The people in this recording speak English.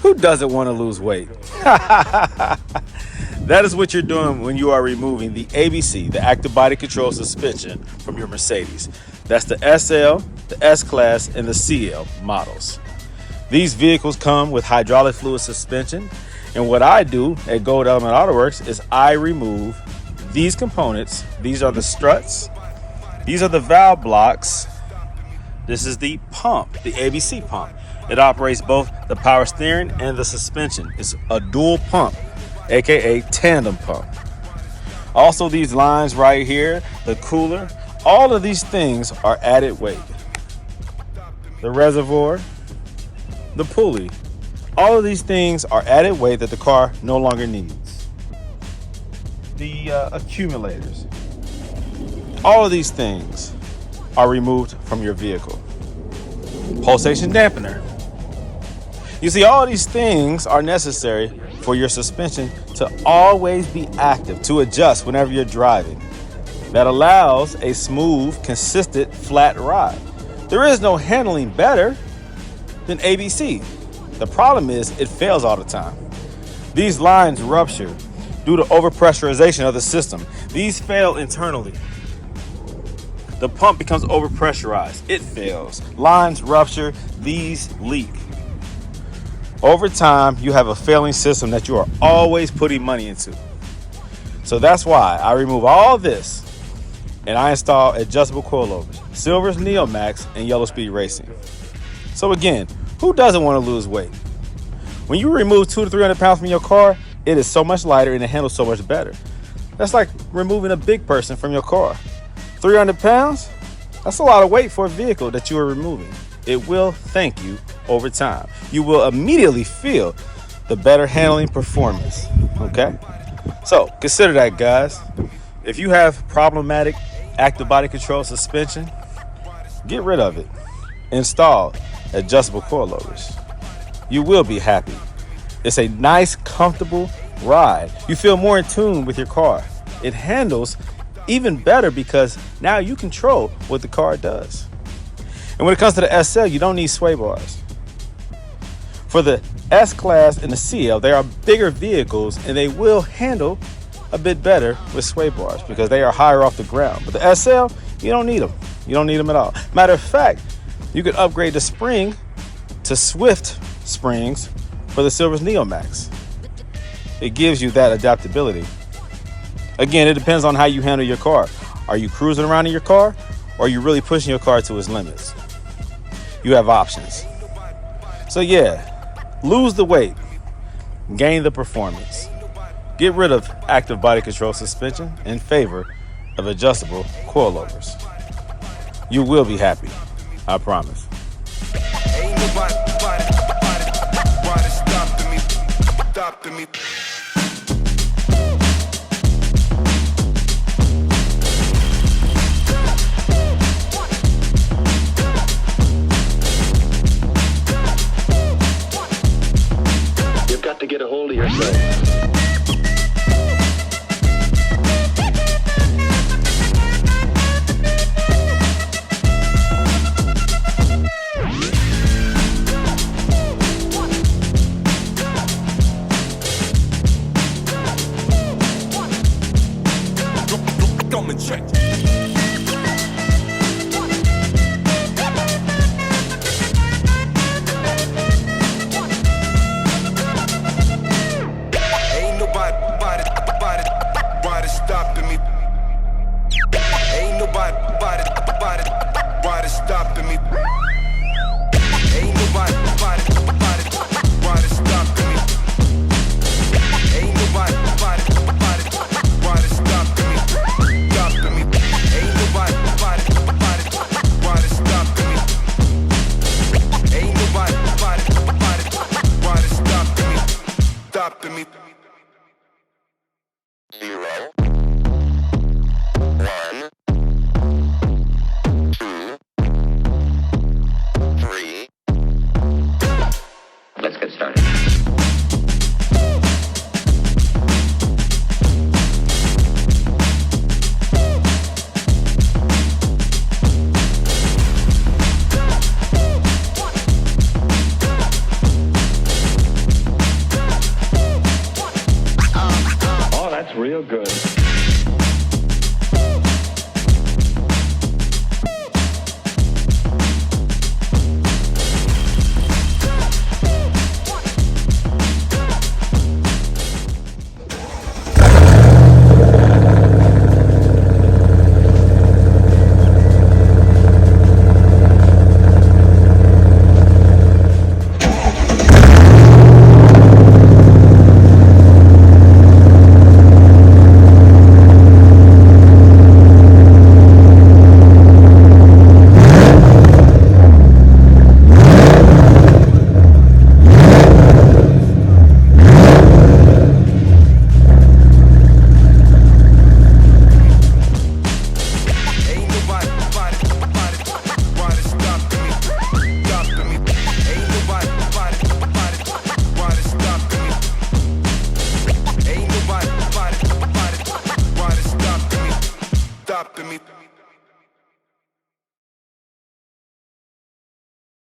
Who doesn't want to lose weight? That is what you're doing when you are removing the ABC, the active body control suspension, from your Mercedes. That's the SL, the S-Class, and the CL models. These vehicles come with hydraulic fluid suspension, and what I do at Gold Element Autoworks is I remove these components. These are the struts, these are the valve blocks, this is the pump, the ABC pump. It operates both the power steering and the suspension. It's a dual pump, aka tandem pump. Also, these lines right here, the cooler, all of these things are added weight. The reservoir, the pulley, all of these things are added weight that the car no longer needs. The accumulators, all of these things are removed from your vehicle. Pulsation dampener. You see, all these things are necessary for your suspension to always be active, to adjust whenever you're driving. That allows a smooth, consistent, flat ride. There is no handling better than ABC. The problem is it fails all the time. These lines rupture due to overpressurization of the system. These fail internally. The pump becomes overpressurized. It fails. Lines rupture. These leak. Over time, you have a failing system that you are always putting money into. So that's why I remove all this and I install adjustable coilovers, Silvers Neomax and Yellow Speed Racing. So again, who doesn't want to lose weight? When you remove 200 to 300 pounds from your car, it is so much lighter and it handles so much better. That's like removing a big person from your car. 300 pounds? That's a lot of weight for a vehicle that you are removing. It will thank you over time. You will immediately feel the better handling performance, okay? So consider that, guys. If you have problematic active body control suspension, get rid of it. Install adjustable coilovers. You will be happy. It's a nice, comfortable ride. You feel more in tune with your car. It handles even better because now you control what the car does. And when it comes to the SL, you don't need sway bars. For the S-Class and the CL, they are bigger vehicles and they will handle a bit better with sway bars because they are higher off the ground. But the SL, you don't need them. You don't need them at all. Matter of fact, you could upgrade the spring to Swift springs for the Silvers Neomax. It gives you that adaptability. Again, it depends on how you handle your car. Are you cruising around in your car or are you really pushing your car to its limits? You have options. So yeah, lose the weight, gain the performance. Get rid of active body control suspension in favor of adjustable coilovers. You will be happy, I promise. Ain't nobody stopping me. You've got to get a hold of yourself. Check. Ain't nobody stopping me. Ain't nobody stopping me. Ain't nobody Zero.